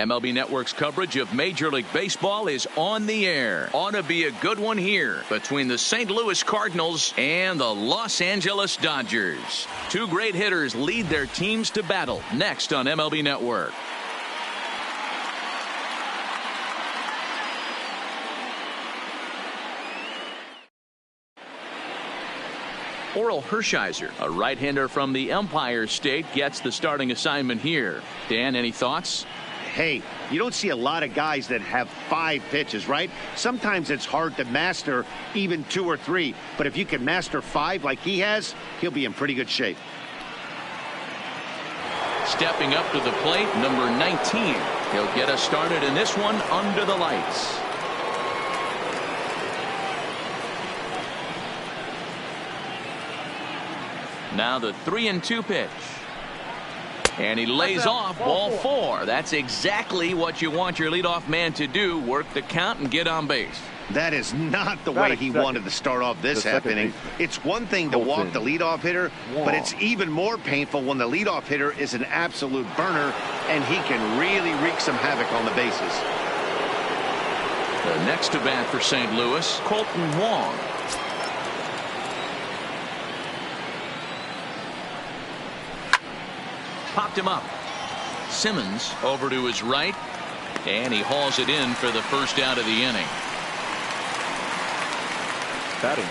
MLB Network's coverage of Major League Baseball is on the air. Ought to be a good one here between the St. Louis Cardinals and the Los Angeles Dodgers. Two great hitters lead their teams to battle next on MLB Network. Oral Hershiser, a right-hander from the Empire State, gets the starting assignment here. Dan, any thoughts? Hey, you don't see a lot of guys that have 5 pitches, right? Sometimes it's hard to master even 2 or 3. But if you can master 5 like he has, he'll be in pretty good shape. Stepping up to the plate, number 19. He'll get us started in this one under the lights. Now the 3-2 pitch. And he lays off ball 4. That's exactly what you want your leadoff man to do. Work the count and get on base. That is not the way he wanted to start off this half inning. It's one thing to walk the leadoff hitter, but it's even more painful when the leadoff hitter is an absolute burner and he can really wreak some havoc on the bases. The next to bat for St. Louis, Colton Wong. Popped him up. Simmons over to his right, and he hauls it in for the first out of the inning.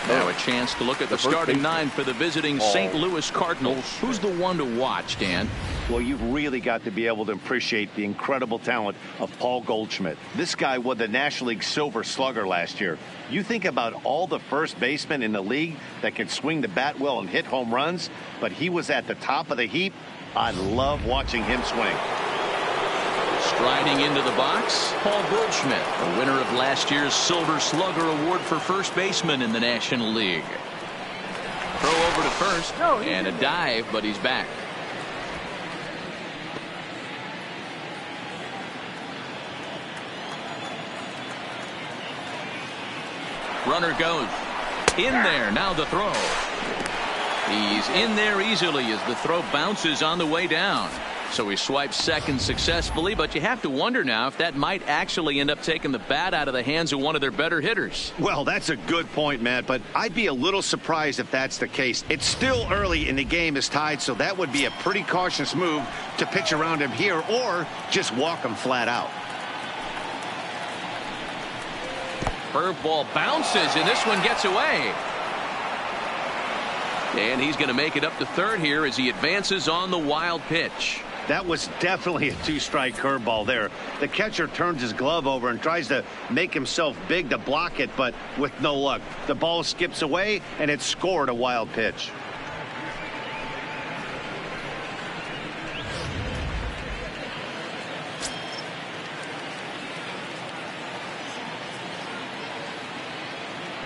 Now a chance to look at the starting 9 for the visiting St. Louis Cardinals. Who's the one to watch, Dan? Well, you've really got to be able to appreciate the incredible talent of Paul Goldschmidt. This guy won the National League Silver Slugger last year. You think about all the first basemen in the league that can swing the bat well and hit home runs, but he was at the top of the heap. I love watching him swing. Striding into the box, Paul Goldschmidt, the winner of last year's Silver Slugger Award for first baseman in the National League. Throw over to first, and a dive, but he's back. Runner goes in there. Now the throw. He's in there easily as the throw bounces on the way down. So he swipes second successfully, but you have to wonder now if that might actually end up taking the bat out of the hands of one of their better hitters. Well, that's a good point, Matt, but I'd be a little surprised if that's the case. It's still early and the game is tied, so that would be a pretty cautious move to pitch around him here or just walk him flat out. Curveball bounces, and this one gets away. And he's going to make it up to third here as he advances on the wild pitch. That was definitely a 2-strike curveball there. The catcher turns his glove over and tries to make himself big to block it, but with no luck. The ball skips away, and it scored a wild pitch.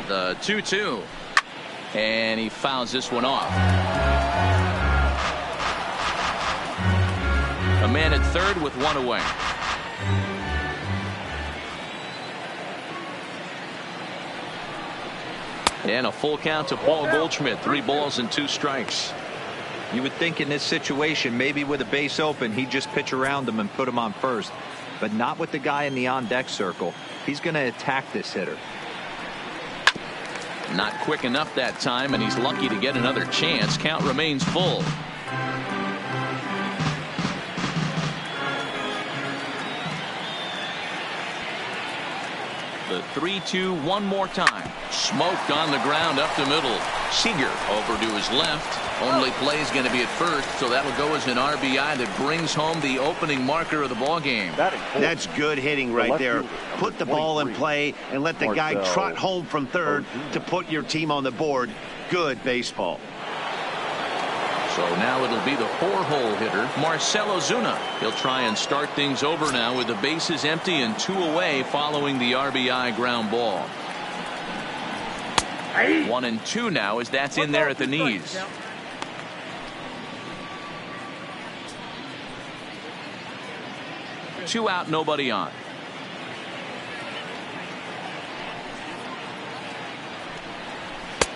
The 2-2. And he fouls this one off. A man at third with one away. And a full count to Paul Goldschmidt. 3 balls and 2 strikes. You would think in this situation, maybe with a base open, he'd just pitch around him and put him on first. But not with the guy in the on-deck circle. He's going to attack this hitter. Not quick enough that time, and he's lucky to get another chance. Count remains full. The 3-2 one more time. Smoked on the ground up the middle. Seager over to his left. Only play is going to be at first, so that'll go as an RBI that brings home the opening marker of the ball game. That's good hitting right there. Put the ball in play and let the guy trot home from third to put your team on the board. Good baseball. So now it'll be the 4-hole hitter, Marcell Ozuna. He'll try and start things over now with the bases empty and 2 away following the RBI ground ball. 1-2 now as that's in there at the knees. Two out, nobody on.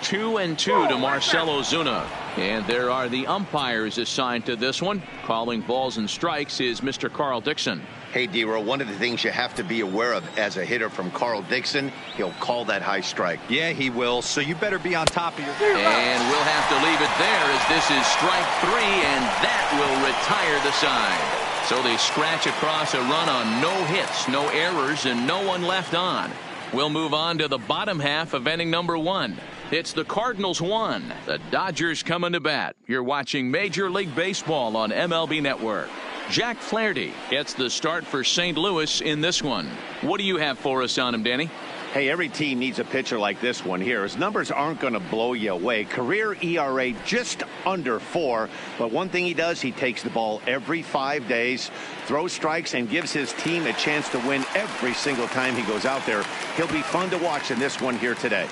Two and two to Marcell Ozuna. And there are the umpires assigned to this one. Calling balls and strikes is Mr. Carl Dixon. Hey, D-Row, one of the things you have to be aware of as a hitter from Carl Dixon, he'll call that high strike. Yeah, he will. So you better be on top of your game. And we'll have to leave it there as this is strike 3, and that will retire the side. So they scratch across a run on no hits, no errors, and no one left on. We'll move on to the bottom half of inning number 1. It's the Cardinals 1. The Dodgers coming to bat. You're watching Major League Baseball on MLB Network. Jack Flaherty gets the start for St. Louis in this one. What do you have for us on him, Danny? Hey, every team needs a pitcher like this one here. His numbers aren't going to blow you away. Career ERA just under 4. But one thing he does, he takes the ball every 5 days, throws strikes, and gives his team a chance to win every single time he goes out there. He'll be fun to watch in this one here today.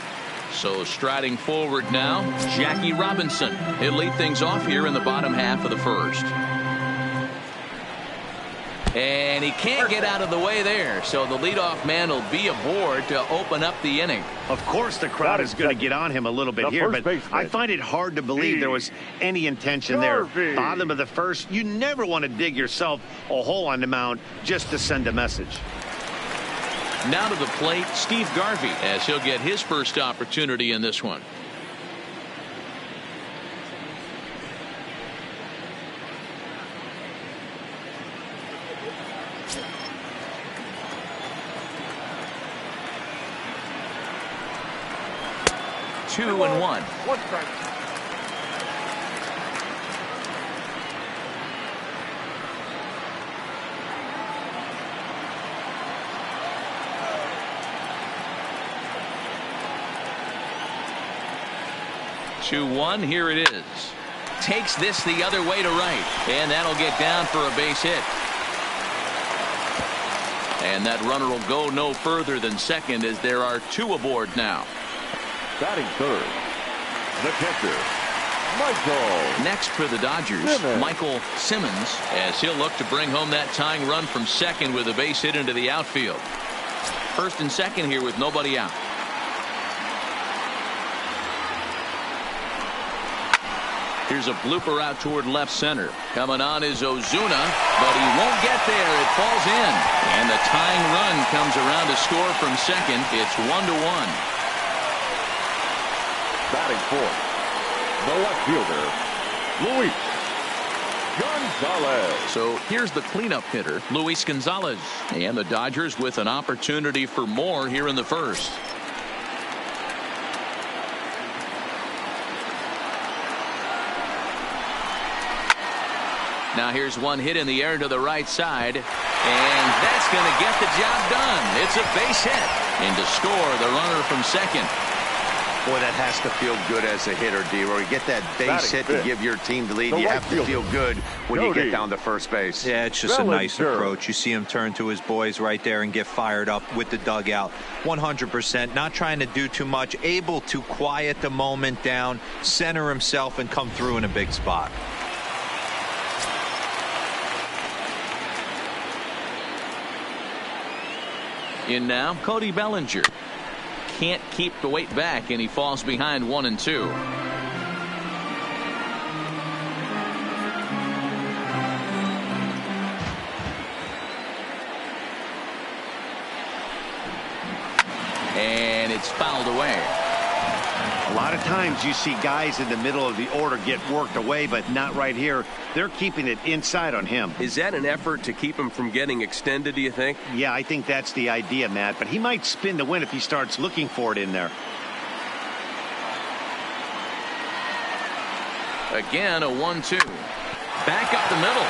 So striding forward now, Jackie Robinson. He'll lead things off here in the bottom half of the first. And he can't get out of the way there, so the leadoff man will be aboard to open up the inning. Of course the crowd is going to get on him a little bit here, but I find it hard to believe there was any intention there. Bottom of the first, you never want to dig yourself a hole on the mound just to send a message. Now to the plate, Steve Garvey, as he'll get his first opportunity in this one. Two and one. Two one. Here it is. Takes this the other way to right, and that'll get down for a base hit. And that runner will go no further than second as there are 2 aboard now. Batting third, the catcher, Michael. Next for the Dodgers, Michael Simmons, as he'll look to bring home that tying run from second with a base hit into the outfield. First and second here with nobody out. Here's a blooper out toward left center. Coming on is Ozuna, but he won't get there. It falls in. And the tying run comes around to score from second. It's 1-1. Batting fourth, the left fielder, Luis Gonzalez. So here's the cleanup hitter, Luis Gonzalez. And the Dodgers with an opportunity for more here in the first. Now here's one hit in the air to the right side. And that's going to get the job done. It's a base hit. And to score, the runner from second. Boy, that has to feel good as a hitter, D-Roy. You get that base hit to give your team the lead. You have to feel good when you get down to first base. Yeah, it's just a nice approach. You see him turn to his boys right there and get fired up with the dugout. 100%. Not trying to do too much. Able to quiet the moment down, center himself, and come through in a big spot. In now, Cody Bellinger. Can't keep the weight back, and he falls behind 1-2. And it's fouled away. A lot of times you see guys in the middle of the order get worked away, but not right here. They're keeping it inside on him. Is that an effort to keep him from getting extended, do you think? Yeah, I think that's the idea, Matt, but he might spin the win if he starts looking for it in there. Again, a 1-2. Back up the middle.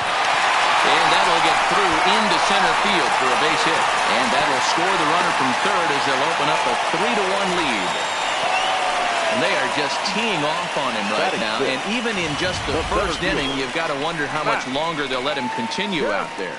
And that'll get through into center field for a base hit. And that'll score the runner from third as they'll open up a 3-1 lead. And they are just teeing off on him right now. And even in just the first inning, you've got to wonder how much longer they'll let him continue out there.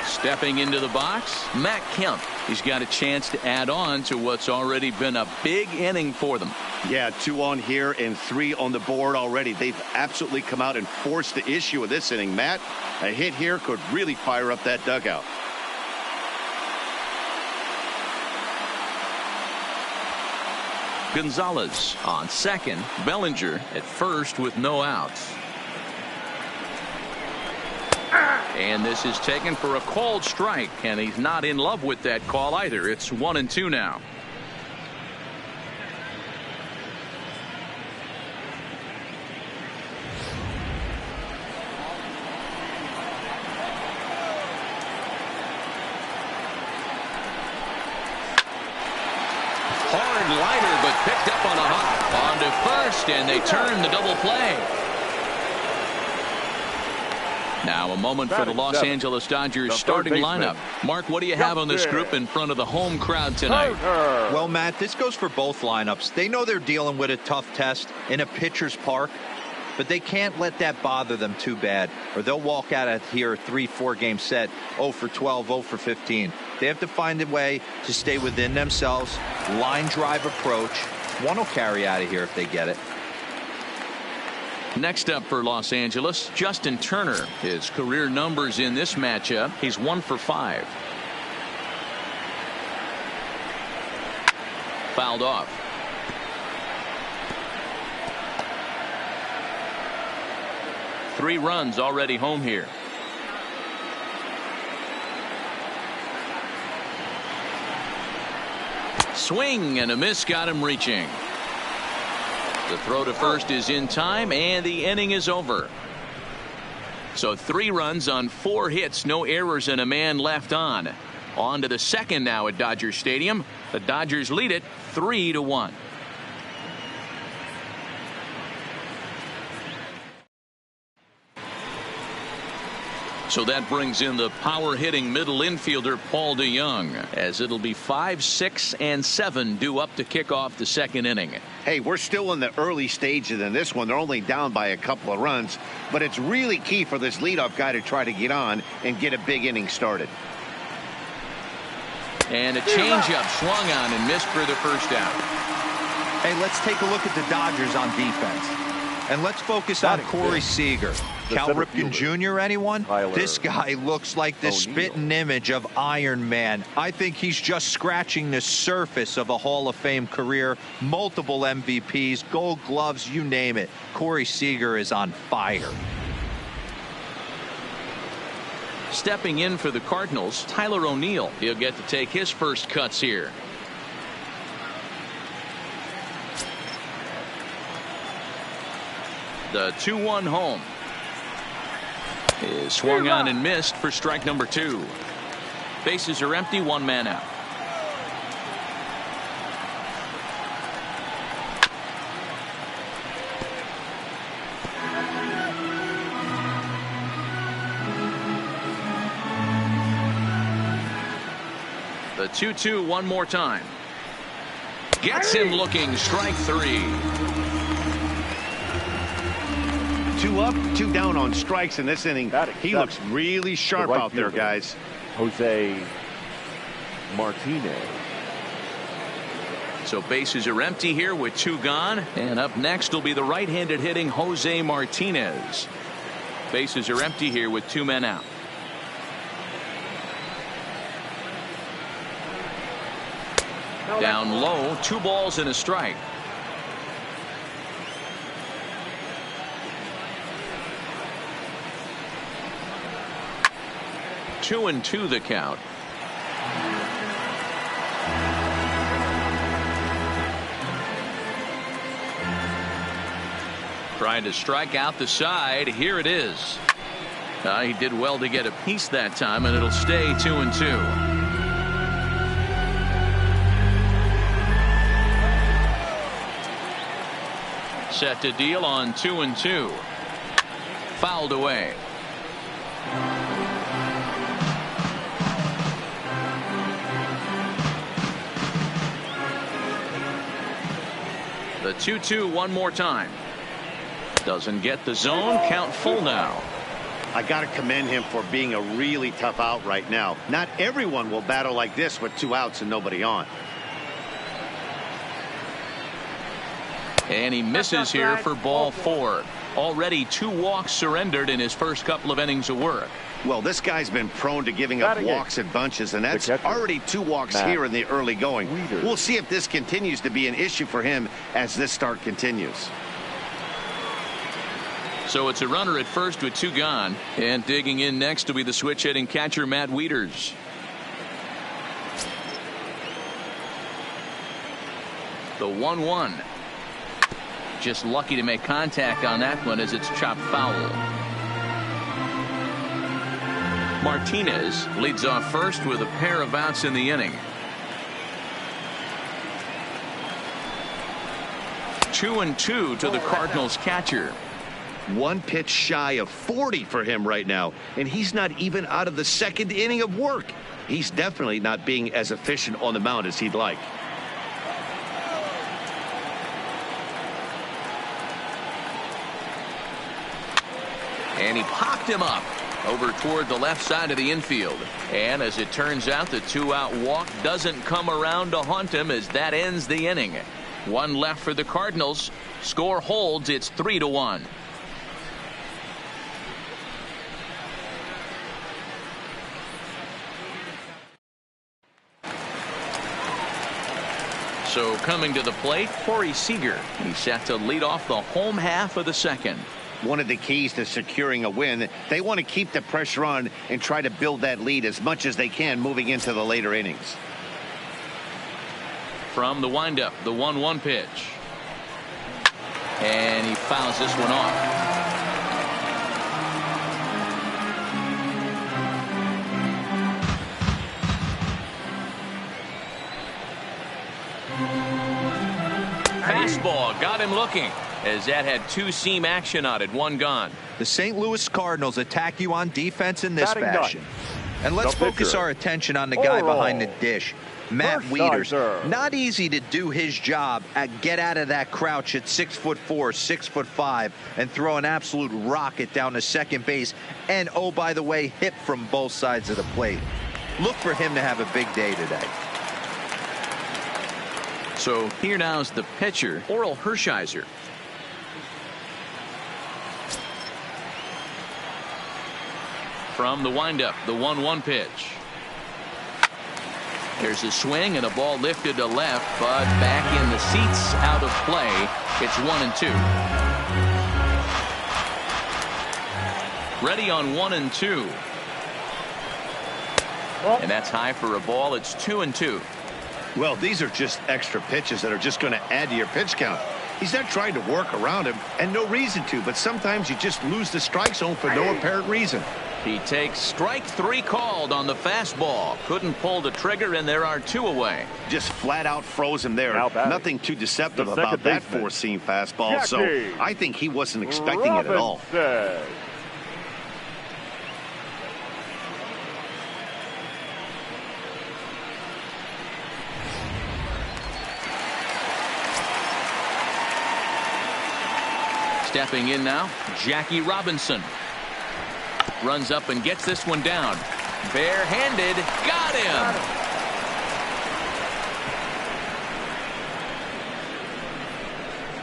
Stepping into the box, Matt Kemp. He's got a chance to add on to what's already been a big inning for them. Yeah, 2 on here and 3 on the board already. They've absolutely come out and forced the issue of this inning. Matt, a hit here could really fire up that dugout. Gonzalez on second. Bellinger at first with no outs. And this is taken for a called strike, and he's not in love with that call either. It's 1-2 now. Hard liner, but picked up on a hop. On to first, and they turn the double play. Now a moment for the Los Angeles Dodgers starting lineup. Mark, what do you have on this group in front of the home crowd tonight? Well, Matt, this goes for both lineups. They know they're dealing with a tough test in a pitcher's park, but they can't let that bother them too bad, or they'll walk out of here a 3-4 game set, 0 for 12, 0 for 15. They have to find a way to stay within themselves, line drive approach. One will carry out of here if they get it. Next up for Los Angeles, Justin Turner. His career numbers in this matchup, he's 1 for 5. Fouled off. Three runs already home here. Swing and a miss got him reaching. The throw to first is in time, and the inning is over. So 3 runs on 4 hits, no errors, and a man left on. On to the second now at Dodger Stadium. The Dodgers lead it 3-1. So that brings in the power hitting middle infielder Paul DeJong, as it'll be 5, 6, and 7 due up to kick off the second inning. Hey, we're still in the early stages in this one. They're only down by a couple of runs, but it's really key for this leadoff guy to try to get on and get a big inning started. And a changeup swung on and missed for the first out. Hey, let's take a look at the Dodgers on defense. And let's focus on Corey Seager. Cal Ripken Jr., anyone? This guy looks like the spitting image of Iron Man. I think he's just scratching the surface of a Hall of Fame career. Multiple MVPs, Gold Gloves, you name it. Corey Seager is on fire. Stepping in for the Cardinals, Tyler O'Neill. He'll get to take his first cuts here. The 2-1 home is swung on and missed for strike number 2. Bases are empty, 1 man out. The 2-2 one more time. Gets him looking, strike 3. 2 up, 2 down on strikes in this inning. He looks really sharp out there, guys. Jose Martinez. So bases are empty here with 2 gone. And up next will be the right-handed hitting Jose Martinez. Bases are empty here with 2 men out. Down low, 2 balls and a strike. Two and 2 the count. Trying to strike out the side. Here it is. He did well to get a piece that time, and it'll stay 2 and 2. Set to deal on 2 and 2. Fouled away. The 2-2 one more time. Doesn't get the zone. Count full now. I got to commend him for being a really tough out right now. Not everyone will battle like this with 2 outs and nobody on. And he misses here for ball 4. Already 2 walks surrendered in his first couple of innings of work. Well, this guy's been prone to giving up walks in bunches, and that's already 2 walks here in the early going. We'll see if this continues to be an issue for him as this start continues. So it's a runner at first with 2 gone, and digging in next will be the switch hitting catcher Matt Wieters. The 1-1. Just lucky to make contact on that one as it's chopped foul. Martinez leads off first with a pair of outs in the inning. 2-2 to the Cardinals catcher. 1 pitch shy of 40 for him right now, and he's not even out of the 2nd inning of work. He's definitely not being as efficient on the mound as he'd like. And he popped him up over toward the left side of the infield. And as it turns out, the 2-out walk doesn't come around to haunt him as that ends the inning. 1 left for the Cardinals. Score holds. It's 3-1. So coming to the plate, Corey Seager. He's set to lead off the home half of the 2nd. One of the keys to securing a win, they want to keep the pressure on and try to build that lead as much as they can moving into the later innings. From the windup, the 1-1 pitch. And he fouls this one off. Fastball got him looking, as that had 2-seam action on it. 1 gone. The St. Louis Cardinals attack you on defense in this fashion. And let's focus our attention on the guy behind the dish, Matt Wieters. Not easy to do his job at get out of that crouch at 6'4", 6'5", and throw an absolute rocket down to second base. And oh, by the way, hit from both sides of the plate. Look for him to have a big day today. So here now is the pitcher, Oral Hershiser. From the windup, the 1-1 pitch. There's a swing and a ball lifted to left, but back in the seats, out of play. It's 1-2. Ready on 1-2. And that's high for a ball. It's 2-2. Well, these are just extra pitches that are just going to add to your pitch count. He's not trying to work around him, and no reason to, but sometimes you just lose the strike zone for no apparent reason. He takes strike 3 called on the fastball. Couldn't pull the trigger, and there are 2 away. Just flat out froze him there. Nothing too deceptive about that 4-seam fastball, so I think he wasn't expecting it at all. Stepping in now, Jackie Robinson. Runs up and gets this one down. Barehanded, got him.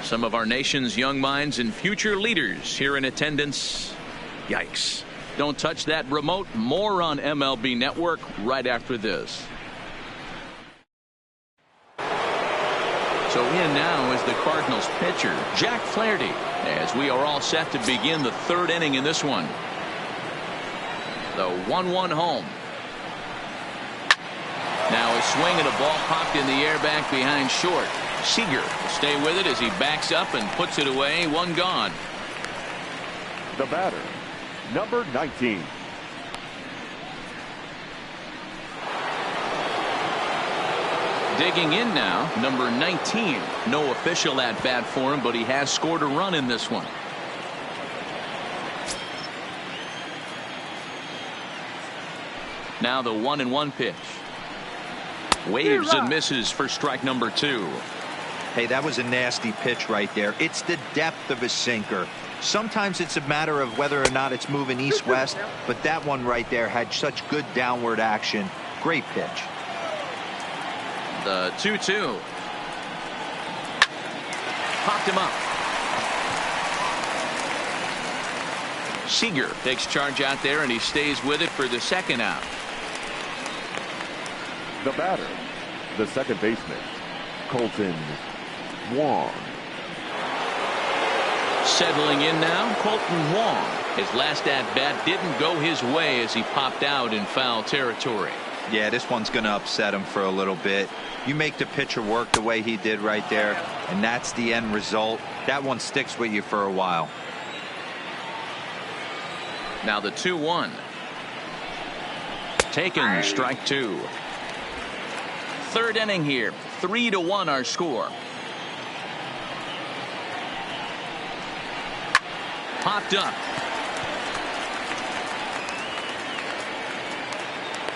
Some of our nation's young minds and future leaders here in attendance. Yikes. Don't touch that remote. More on MLB Network right after this. So in now is the Cardinals pitcher, Jack Flaherty, as we are all set to begin the 3rd inning in this one. The 1-1 home. Now a swing and a ball popped in the air back behind short. Seager will stay with it as he backs up and puts it away. 1 gone. The batter, number 19. Digging in now, number 19. No official at bat for him, but he has scored a run in this one. Now the 1-1 pitch. Waves and misses for strike number 2. Hey, that was a nasty pitch right there. It's the depth of his sinker. Sometimes it's a matter of whether or not it's moving east-west, but that one right there had such good downward action. Great pitch. The 2-2. Popped him up. Seager takes charge out there, and he stays with it for the second out. The batter, the second baseman, Colton Wong. Settling in now, Colton Wong. His last at-bat didn't go his way as he popped out in foul territory. Yeah, this one's going to upset him for a little bit. You make the pitcher work the way he did right there, and that's the end result. That one sticks with you for a while. Now the 2-1. Taken, strike two. Third inning here. 3-1 our score. Popped up.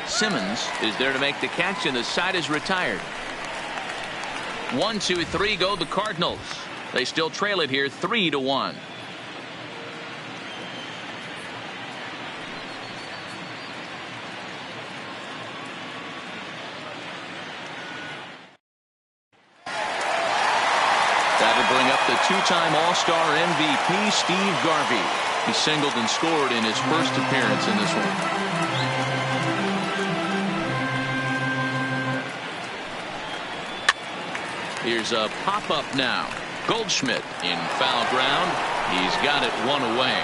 Simmons is there to make the catch, and the side is retired. 1, 2, 3 go the Cardinals. They still trail it here 3-1. That'll bring up the two-time All-Star MVP Steve Garvey. He singled and scored in his first appearance in this one. Here's a pop-up now. Goldschmidt in foul ground. He's got it one away.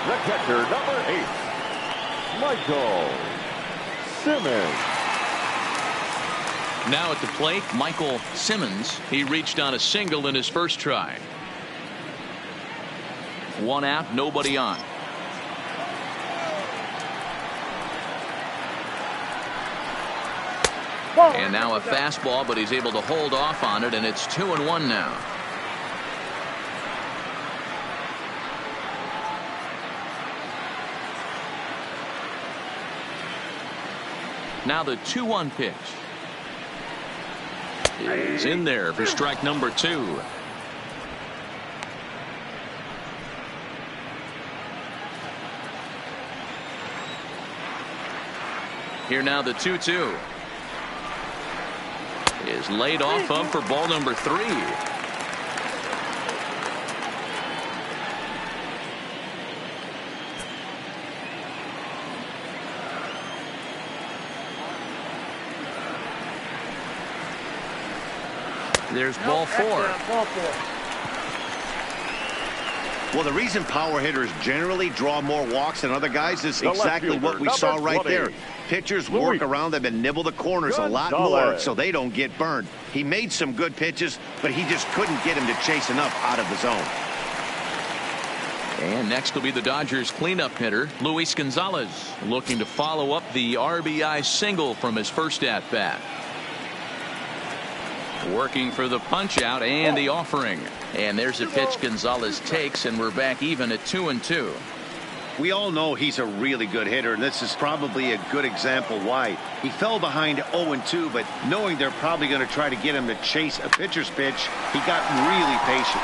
The catcher, number 8, Michael Simmons. Now at the plate, Michael Simmons. He reached on a single in his first try. One out, nobody on. And now a fastball, but he's able to hold off on it, and it's 2-1 now. Now the 2-1 pitch is in there for strike number 2. Here now the 2-2 is laid off of for ball number 3. There's ball 4. Well, the reason power hitters generally draw more walks than other guys is exactly what we saw right there. Pitchers work around them and nibble the corners a lot more so they don't get burned. He made some good pitches, but he just couldn't get him to chase enough out of the zone. And next will be the Dodgers cleanup hitter, Luis Gonzalez, looking to follow up the RBI single from his first at-bat. Working for the punch out and the offering. And there's a pitch Gonzalez takes, and we're back even at 2-2. We all know he's a really good hitter, and this is probably a good example why. He fell behind 0-2, but knowing they're probably going to try to get him to chase a pitcher's pitch, he got really patient.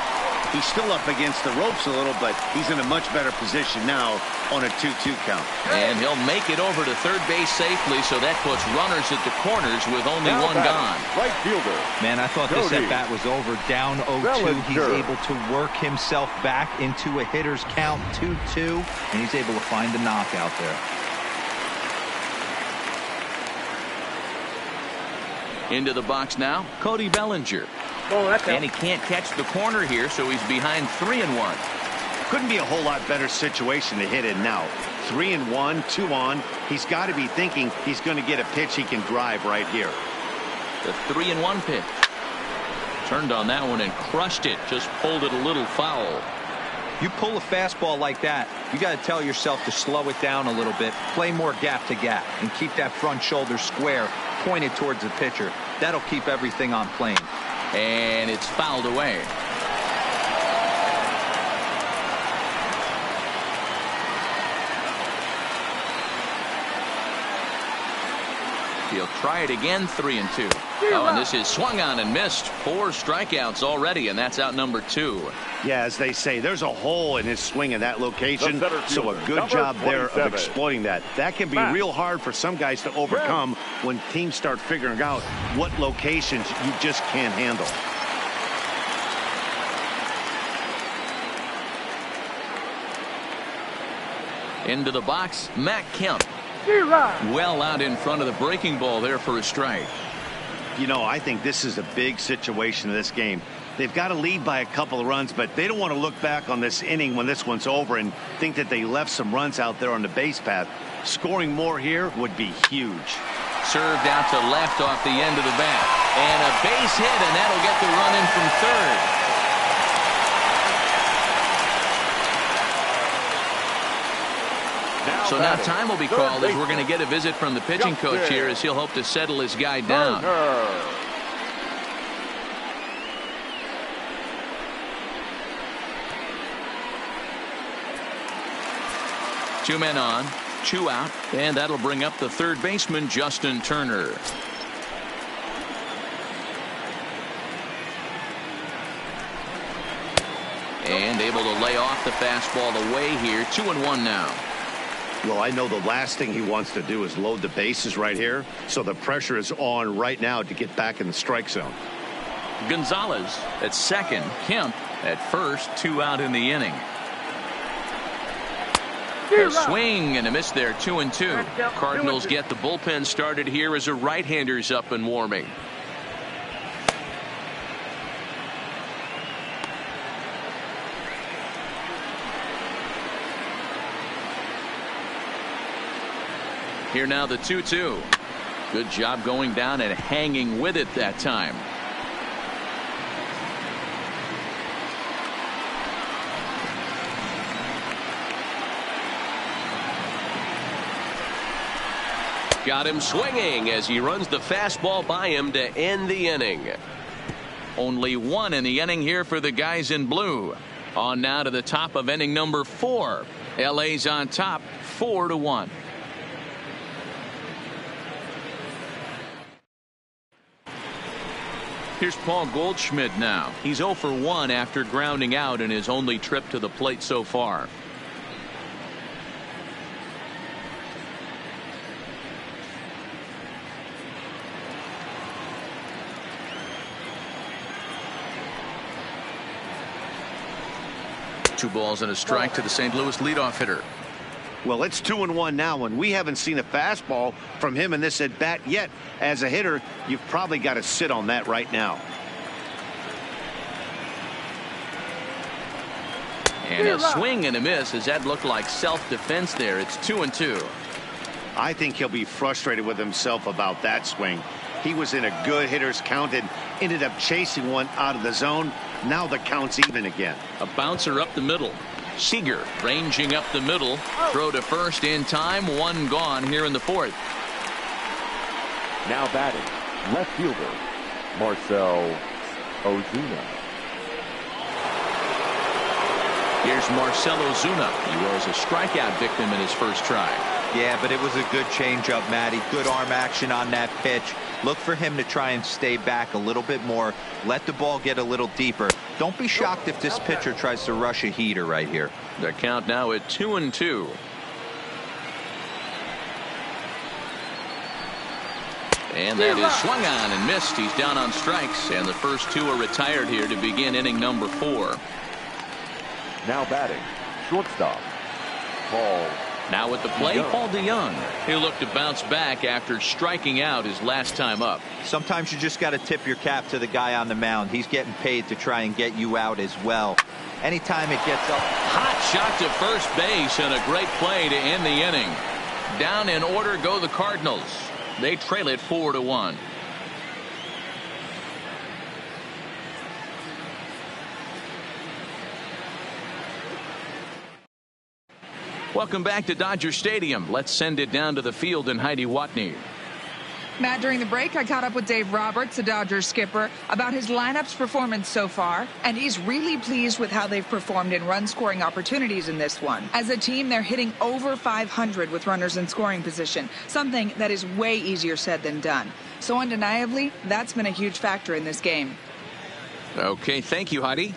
He's still up against the ropes a little, but he's in a much better position now on a 2-2 count. And he'll make it over to third base safely, so that puts runners at the corners with only one gone. Right fielder. Man, I thought this at-bat was over. Down 0-2. He's able to work himself back into a hitter's count 2-2, and he's able to find the knockout there. Into the box now, Cody Bellinger. And he can't catch the corner here, so he's behind 3-1. Couldn't be a whole lot better situation to hit in now. 3-1, 2 on. He's got to be thinking he's going to get a pitch he can drive right here. The 3-1 pitch. Turned on that one and crushed it. Just pulled it a little foul. You pull a fastball like that, you got to tell yourself to slow it down a little bit, play more gap to gap, and keep that front shoulder square pointed towards the pitcher. That'll keep everything on plane. And it's fouled away. He'll try it again, 3-2. Oh, and this is swung on and missed. 4 strikeouts already, and that's out number 2. Yeah, as they say, there's a hole in his swing in that location, so a good job there of exploiting that. That can be real hard for some guys to overcome when teams start figuring out what locations you just can't handle. Into the box, Matt Kemp. Well out in front of the breaking ball there for a strike. You know, I think this is a big situation in this game. They've got to lead by a couple of runs, but they don't want to look back on this inning when this one's over and think that they left some runs out there on the base path. Scoring more here would be huge. Served out to left off the end of the bat. And a base hit, and that'll get the run in from third. So now time will be called as we're going to get a visit from the pitching coach here as he'll hope to settle his guy down. Two men on, two out, and that'll bring up the third baseman, Justin Turner. And able to lay off the fastball away here. 2-1 now. Well, I know the last thing he wants to do is load the bases right here, so the pressure is on right now to get back in the strike zone. Gonzalez at second, Kemp at first, 2 out in the inning. A swing and a miss there, 2-2. Cardinals get the bullpen started here as a right-hander's up and warming. Here now the 2-2. Good job going down and hanging with it that time. Got him swinging as he runs the fastball by him to end the inning. Only one in the inning here for the guys in blue. On now to the top of inning number 4. LA's on top 4-1. Here's Paul Goldschmidt now. He's 0 for 1 after grounding out in his only trip to the plate so far. Two balls and a strike to the St. Louis leadoff hitter. Well, it's 2-1 now, and we haven't seen a fastball from him in this at bat yet. As a hitter, you've probably got to sit on that right now. And a swing and a miss as that looked like self-defense there. It's 2-2. I think he'll be frustrated with himself about that swing. He was in a good hitter's count and ended up chasing one out of the zone. Now the count's even again. A bouncer up the middle. Seager ranging up the middle. Throw to first in time. One gone here in the 4th. Now batting, left fielder, Marcell Ozuna. Here's Marcell Ozuna. He was a strikeout victim in his first try. Yeah, but it was a good changeup, Matty. Good arm action on that pitch. Look for him to try and stay back a little bit more. Let the ball get a little deeper. Don't be shocked if this pitcher tries to rush a heater right here. The count now at 2-2. And that is swung on and missed. He's down on strikes, and the first 2 are retired here to begin inning number 4. Now batting, shortstop, Paul. Now at the plate, Paul DeYoung. He'll look to bounce back after striking out his last time up. Sometimes you just got to tip your cap to the guy on the mound. He's getting paid to try and get you out as well. Anytime it gets up. Hot shot to first base and a great play to end the inning. Down in order go the Cardinals. They trail it 4-1. Welcome back to Dodger Stadium. Let's send it down to the field and Heidi Watney. Matt, during the break, I caught up with Dave Roberts, the Dodgers skipper, about his lineup's performance so far, and he's really pleased with how they've performed in run-scoring opportunities in this one. As a team, they're hitting over 500 with runners in scoring position, something that is way easier said than done. So undeniably, that's been a huge factor in this game. Okay, thank you, Heidi.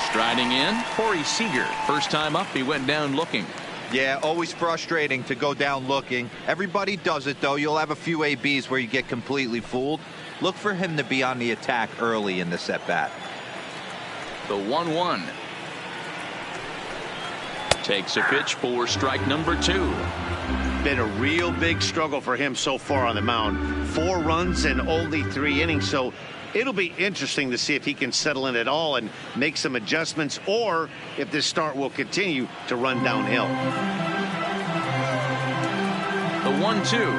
Striding in, Corey Seager. First time up, he went down looking. Yeah, always frustrating to go down looking. Everybody does it, though. You'll have a few ABs where you get completely fooled. Look for him to be on the attack early in this at-bat. The 1-1. Takes a pitch for strike number 2. Been a real big struggle for him so far on the mound. 4 runs in only 3 innings, so it'll be interesting to see if he can settle in at all and make some adjustments, or if this start will continue to run downhill. The 1-2.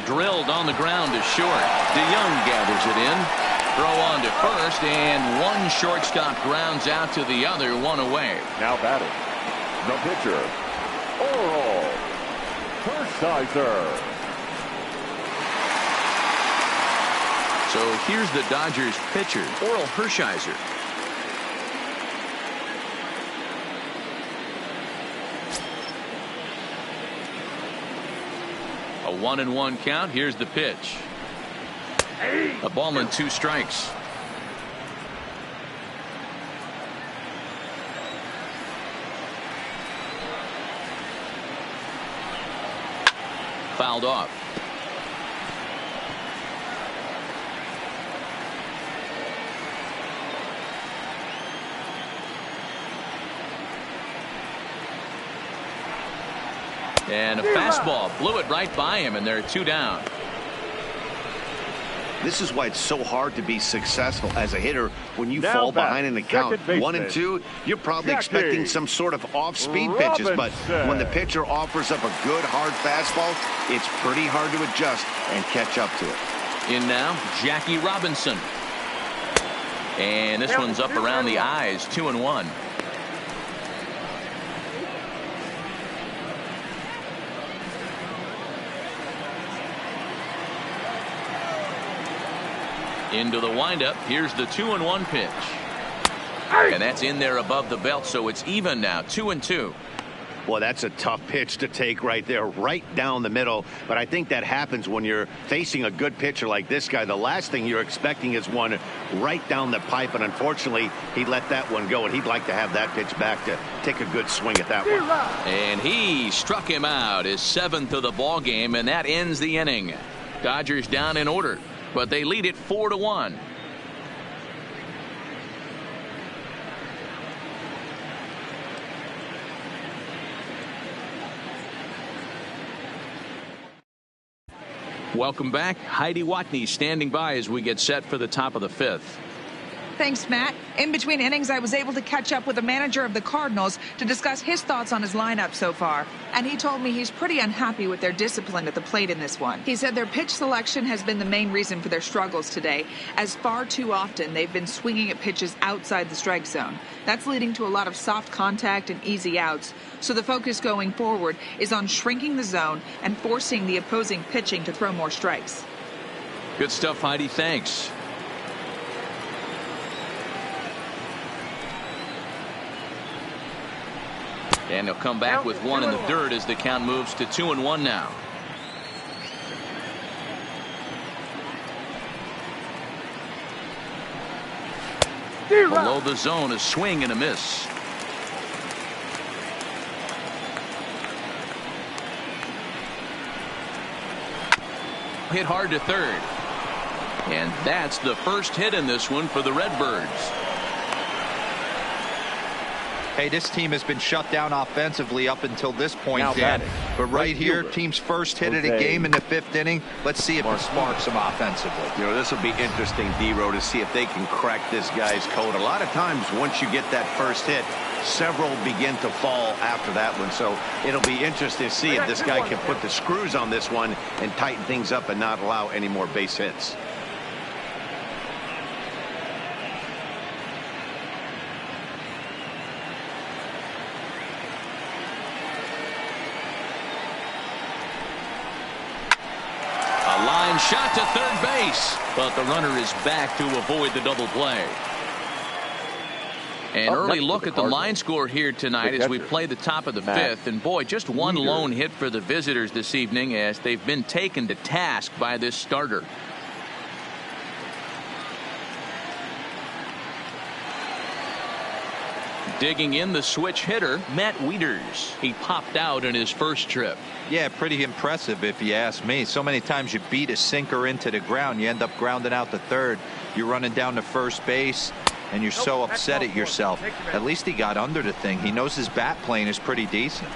Drilled on the ground to short. DeYoung gathers it in. Throw on to first, and one shortstop grounds out to the other, 1 away. Now batting, the pitcher, Oral Hershiser. So here's the Dodgers pitcher, Oral Hershiser. A 1-1 count. Here's the pitch. A ball and 2 strikes. Fouled off. And a fastball blew it right by him, and they're 2 down. This is why it's so hard to be successful as a hitter when you Now fall back, behind in the count. second 1 and 2, you're probably Jackie expecting some sort of off-speed pitches, but when the pitcher offers up a good hard fastball, it's pretty hard to adjust and catch up to it. In now, Jackie Robinson. And this one's up around the eyes, 2-1. Into the windup. Here's the 2-1 pitch. And that's in there above the belt, so it's even now, 2-2. Well, that's a tough pitch to take right there, right down the middle. But I think that happens when you're facing a good pitcher like this guy. The last thing you're expecting is one right down the pipe, and unfortunately, he let that one go, and he'd like to have that pitch back to take a good swing at that one. And he struck him out, his 7th of the ball game, and that ends the inning. Dodgers down in order, but they lead it 4-1. Welcome back. Heidi Watney standing by as we get set for the top of the 5th. Thanks, Matt. In between innings, I was able to catch up with the manager of the Cardinals to discuss his thoughts on his lineup so far. And he told me he's pretty unhappy with their discipline at the plate in this one. He said their pitch selection has been the main reason for their struggles today, as far too often they've been swinging at pitches outside the strike zone. That's leading to a lot of soft contact and easy outs. So the focus going forward is on shrinking the zone and forcing the opposing pitching to throw more strikes. Good stuff, Heidi. Thanks. And he'll come back with 1 in the dirt as the count moves to 2-1 now. Below the zone, a swing and a miss. Hit hard to third. And that's the first hit in this one for the Redbirds. Hey, this team has been shut down offensively up until this point, Now Dan. batting, But right here, fielder, team's first hit of the Jose game in the 5th inning. Let's see if it sparks them offensively. You know, this will be interesting, D-Row, to see if they can crack this guy's code. A lot of times, once you get that first hit, several begin to fall after that one. So it'll be interesting to see if this guy can put the screws on this one and tighten things up and not allow any more base hits. Shot to third base, but the runner is back to avoid the double play. An early look at the line score here tonight as we play the top of the 5th. And boy, just one lone hit for the visitors this evening as they've been taken to task by this starter. Digging in, the switch hitter, Matt Wieters. He popped out in his first trip. Yeah, pretty impressive if you ask me. So many times you beat a sinker into the ground, you end up grounding out to third. You're running down to first base. and you're so upset at yourself. At least he got under the thing. He knows his bat plane is pretty decent.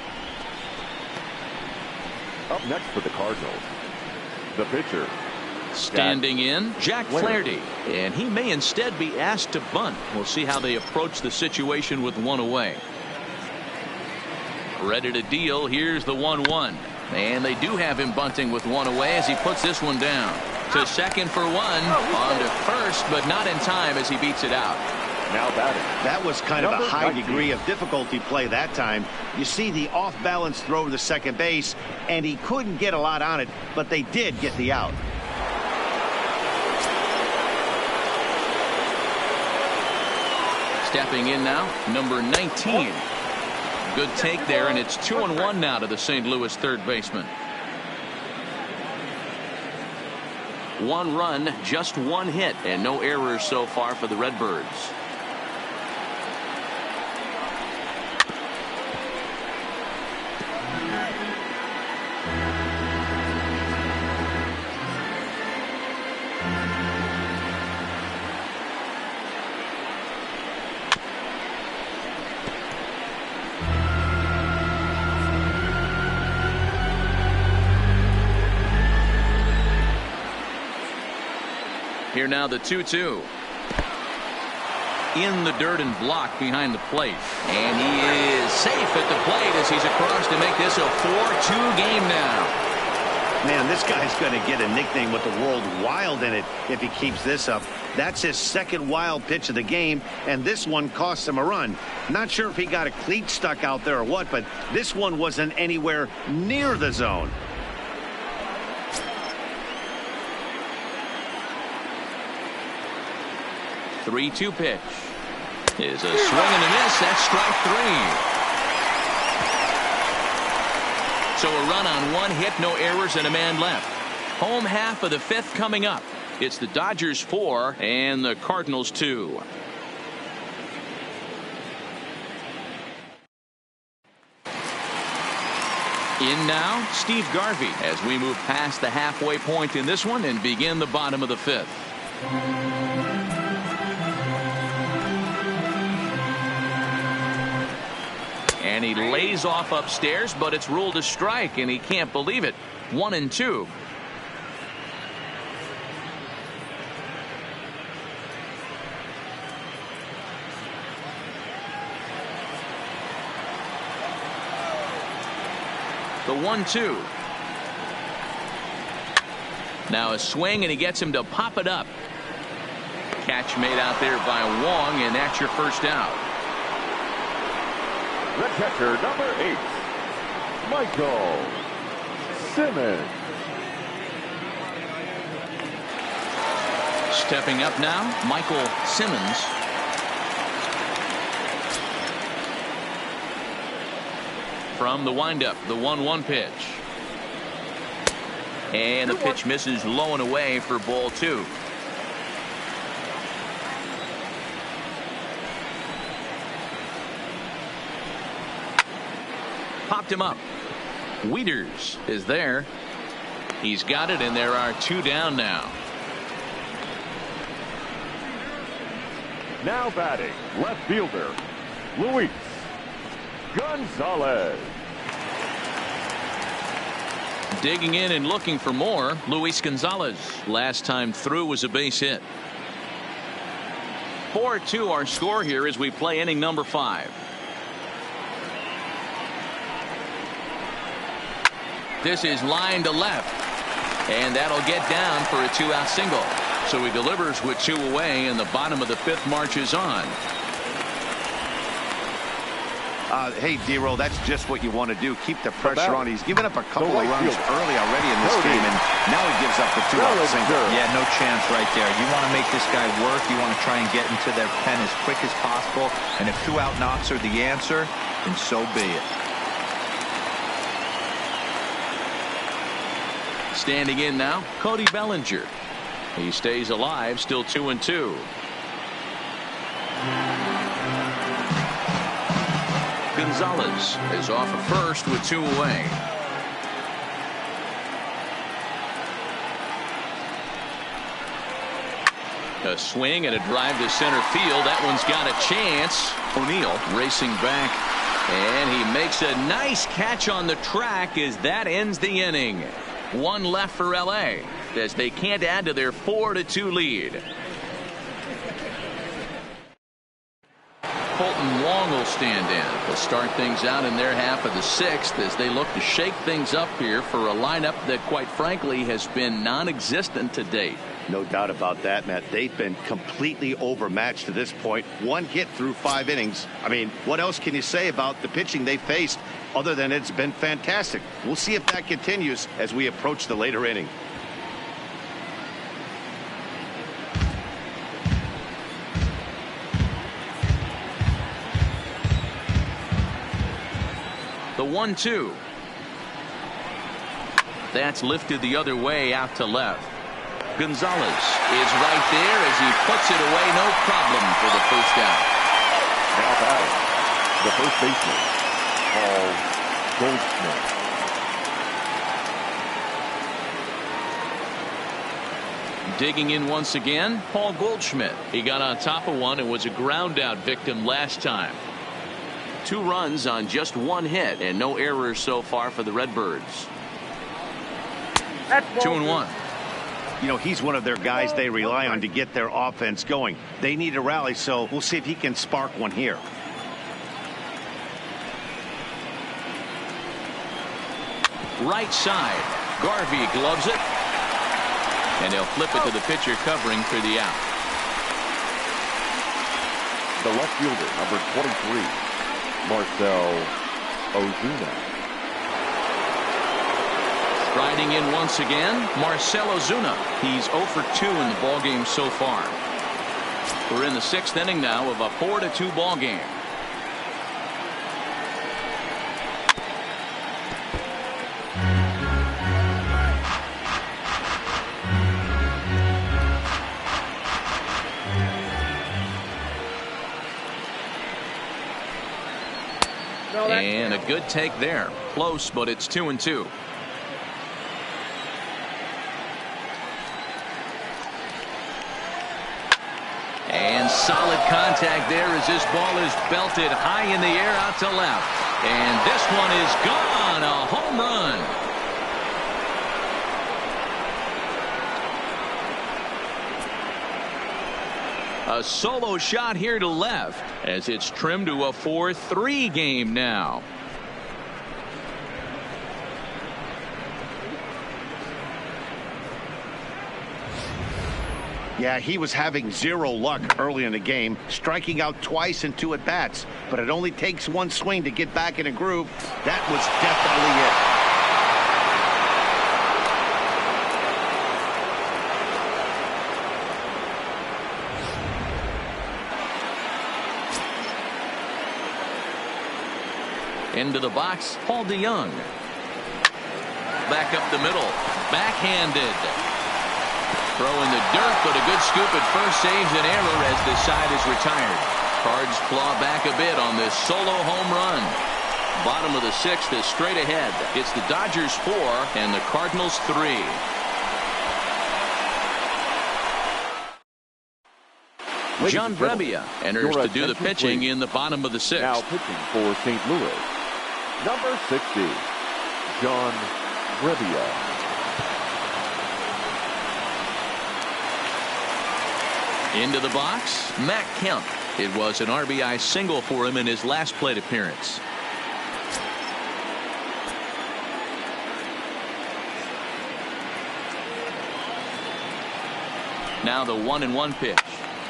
Up next for the Cardinals, the pitcher. Standing in, Jack Flaherty, and he may instead be asked to bunt. We'll see how they approach the situation with one away. Ready to deal. Here's the 1-1, and they do have him bunting with one away as he puts this one down to second for one, on to first, but not in time as he beats it out. Now batting. That was kind of a high degree of difficulty play that time. You see the off-balance throw to second base, and he couldn't get a lot on it, but they did get the out. Stepping in now, number 19. Good take there, and it's 2-1 now to the St. Louis third baseman. One run, just one hit, and no errors so far for the Redbirds. Here now the 2-2. In the dirt and blocked behind the plate. And he is safe at the plate as he's across to make this a 4-2 game now. Man, this guy's going to get a nickname with the world Wild in it if he keeps this up. That's his second wild pitch of the game, and this one cost him a run. Not sure if he got a cleat stuck out there or what, but this one wasn't anywhere near the zone. The 3-2 pitch is a swing and a miss. That's strike three. So a run on one hit, no errors, and a man left. Home half of the fifth coming up. It's the Dodgers 4 and the Cardinals 2. In now, Steve Garvey as we move past the halfway point in this one and begin the bottom of the fifth. And he lays off upstairs, but it's ruled a strike, and he can't believe it. 1-2. The 1-2. Now a swing, and he gets him to pop it up. Catch made out there by Wong, and that's your first out. The catcher, number 8, Michael Simmons. Stepping up now, Michael Simmons. From the windup, the 1-1 pitch. And the pitch misses low and away for ball 2. Popped him up. Wieters is there. He's got it, and there are 2 down now. Now batting, left fielder, Luis Gonzalez. Digging in and looking for more, Luis Gonzalez. Last time through was a base hit. 4-2 our score here as we play inning number 5. This is line to left, and that'll get down for a 2-out single. So he delivers with 2 away, and the bottom of the 5th marches on. Hey, D-Roll, that's just what you want to do. Keep the pressure on. He's given up a couple of runs early already in this game, and now he gives up the 2-out single. Yeah, no chance right there. You want to make this guy work. You want to try and get into their pen as quick as possible, and if 2-out knocks are the answer, then so be it. Standing in now, Cody Bellinger. He stays alive, still 2-2. Gonzalez is off of first with 2 away. A swing and a drive to center field. That one's got a chance. O'Neill racing back, and he makes a nice catch on the track as that ends the inning. One left for LA as they can't add to their 4-2 lead. Colton Wong will stand in to start things out in their half of the sixth as they look to shake things up here for a lineup that quite frankly has been non-existent to date. No doubt about that, Matt. They've been completely overmatched to this point. One hit through 5 innings. I mean, what else can you say about the pitching they faced other than it's been fantastic? We'll see if that continues as we approach the later inning. The 1-2. That's lifted the other way out to left. Gonzalez is right there as he puts it away, no problem for the first out. Now batting, the first baseman, Paul Goldschmidt. Digging in once again, Paul Goldschmidt. He got on top of one and was a ground out victim last time. 2 runs on just 1 hit and no errors so far for the Redbirds. 2-1. You know, he's one of their guys they rely on to get their offense going. They need a rally, so we'll see if he can spark one here. Right side. Garvey gloves it. And he'll flip it to the pitcher covering for the out. The left fielder, number 23, Marcell Ozuna. Striding in once again, Marcell Ozuna. He's 0 for 2 in the ballgame so far. We're in the 6th inning now of a 4-2 ballgame. And a good take there. Close, but it's 2-2. And solid contact there as this ball is belted high in the air out to left. And this one is gone. A home run. A solo shot here to left as it's trimmed to a 4-3 game now. Yeah, he was having 0 luck early in the game, striking out twice in 2 at-bats. But it only takes 1 swing to get back in a groove. That was definitely it. Into the box, Paul DeYoung. Back up the middle, backhanded. Throw in the dirt, but a good scoop at first saves an error as the side is retired. Cards claw back a bit on this solo home run. Bottom of the 6th is straight ahead. It's the Dodgers 4 and the Cardinals 3. John Brebbia enters to do the pitching in the bottom of the 6th. Now pitching for St. Louis, number 60, John Brebbia. Into the box, Matt Kemp. It was an RBI single for him in his last plate appearance. Now the 1-1 pitch.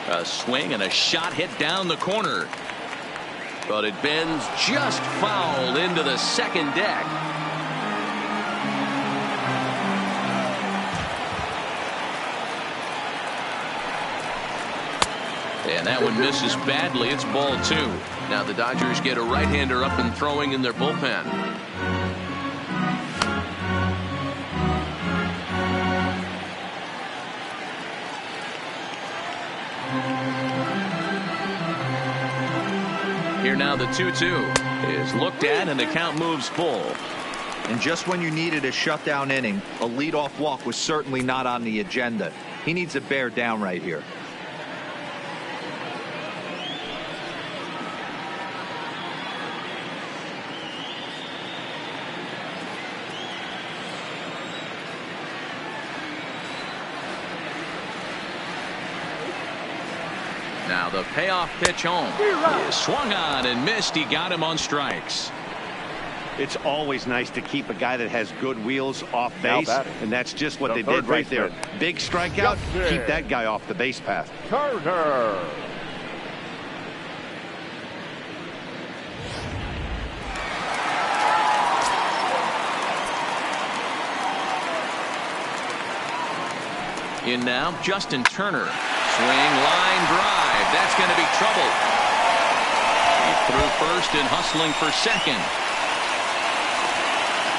A swing and a shot hit down the corner. But it bends just foul into the second deck. And that one misses badly. It's ball 2. Now the Dodgers get a right-hander up and throwing in their bullpen. Here now the 2-2 is looked at and the count moves full. And just when you needed a shutdown inning, a leadoff walk was certainly not on the agenda. He needs to bear down right here. Now the payoff pitch home. He swung on and missed. He got him on strikes. It's always nice to keep a guy that has good wheels off base, and that's just what they did right there. Big strikeout, keep that guy off the base path. Turner. In now, Justin Turner. Swing, line drive. That's going to be trouble. He threw first and hustling for second.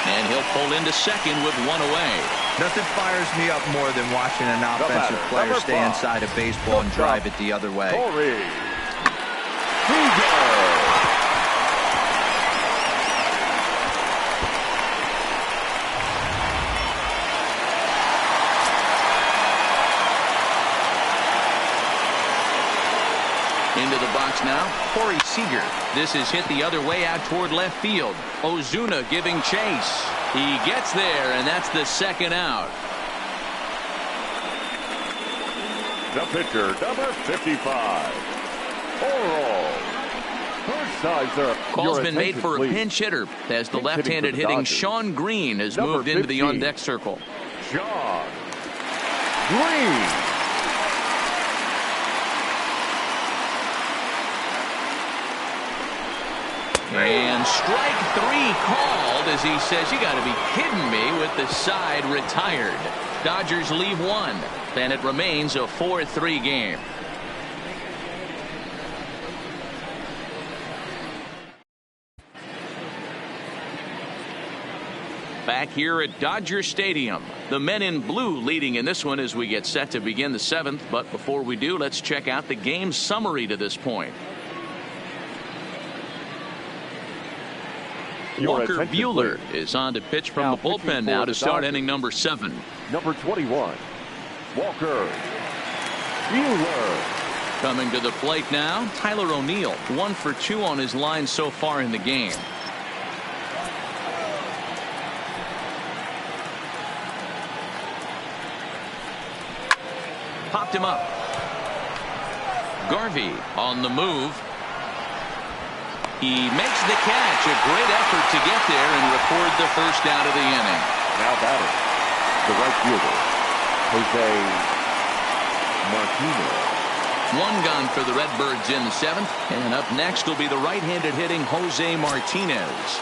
And he'll pull into second with one away. Nothing fires me up more than watching an offensive player stay inside a baseball and drive it the other way. Into the box now, Corey Seager. This is hit the other way out toward left field. Ozuna giving chase. He gets there, and that's the second out. The pitcher, number 55. Oral. Call's been made for a pinch hitter as the left-handed hitting Sean Green has moved into the on-deck circle. Sean Green. And strike three called as he says, you got to be kidding me, with the side retired. Dodgers leave one, and it remains a 4-3 game. Back here at Dodger Stadium, the men in blue leading in this one as we get set to begin the seventh. But before we do, let's check out the game summary to this point. Walker Buehler is on to pitch from the bullpen now to start inning number 7. Number 21, Walker Buehler. Coming to the plate now, Tyler O'Neill, 1 for 2 on his line so far in the game. Popped him up. Garvey on the move. He makes the catch. A great effort to get there and record the first out of the inning. Now batting, the right fielder, Jose Martinez. 1 gone for the Redbirds in the 7th. And up next will be the right-handed hitting Jose Martinez.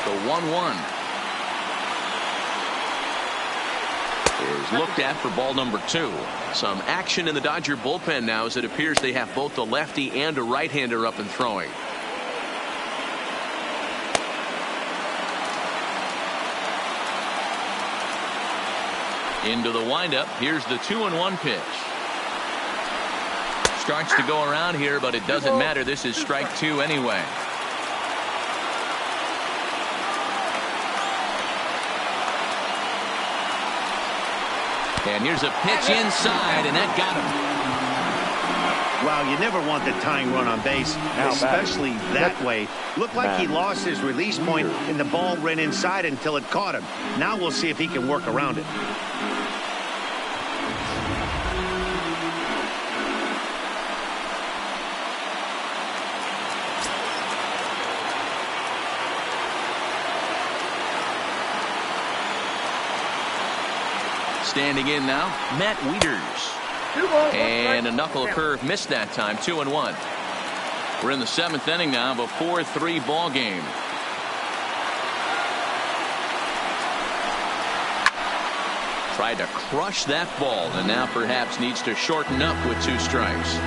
The 1-1 is looked at for ball number 2. Some action in the Dodger bullpen now as it appears they have both a lefty and a right-hander up and throwing. Into the windup. Here's the 2-1 pitch. Starts to go around here, but it doesn't matter. This is strike 2 anyway. And here's a pitch inside, and that got him. Wow, you never want the tying run on base, especially that way. Looked like he lost his release point, and the ball ran inside until it caught him. Now we'll see if he can work around it. Standing in now, Matt Wieters. And a knuckle curve missed that time. 2-1. We're in the 7th inning now of a 4-3 ball game. Tried to crush that ball and now perhaps needs to shorten up with 2 strikes.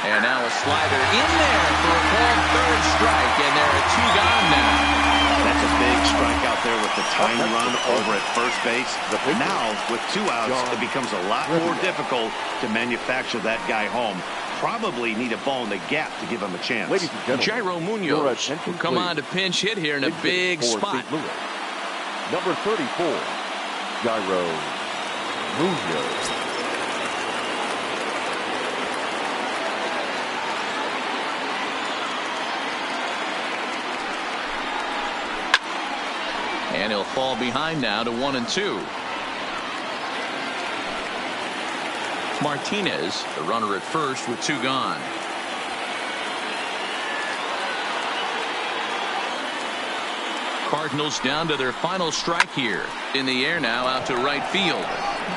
And now a slider in there for a called 3rd strike, and there are 2 gone now. That's a big strike out there with the tying run over at first base. Now, with 2 outs, it becomes a lot more difficult to manufacture that guy home. Probably need a ball in the gap to give him a chance. Jairo Munoz will come on to pinch hit here in a big spot. Number 34, Jairo Munoz. fall behind now to 1-2. Martinez, the runner at first with 2 gone. Cardinals down to their final strike here. In the air now out to right field.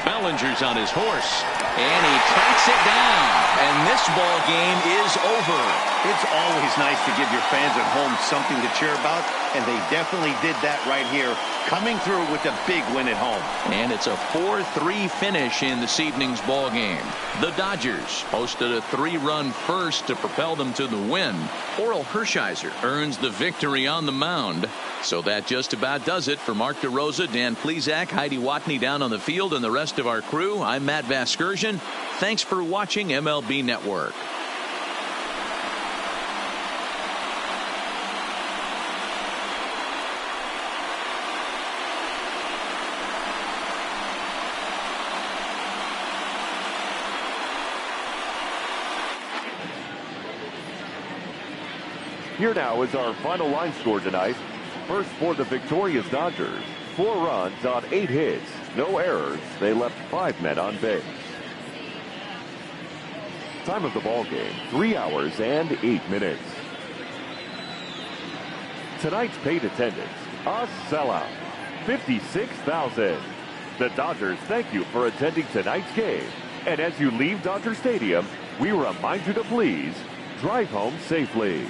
Bellinger's on his horse, and he tracks it down. And this ball game is over. It's always nice to give your fans at home something to cheer about, and they definitely did that right here, coming through with a big win at home. And it's a 4-3 finish in this evening's ball game. The Dodgers posted a 3-run first to propel them to the win. Orel Hershiser earns the victory on the mound. So that just about does it for Mark DeRosa, Dan Plesac, Heidi Watney down on the field, and the rest of our crew. I'm Matt Vasgersian. Thanks for watching MLB Network. Here now is our final line score tonight. First for the victorious Dodgers, 4 runs on 8 hits, no errors. They left 5 men on base. Time of the ball game, 3 hours and 8 minutes. Tonight's paid attendance, a sellout, 56,000. The Dodgers thank you for attending tonight's game. And as you leave Dodger Stadium, we remind you to please drive home safely.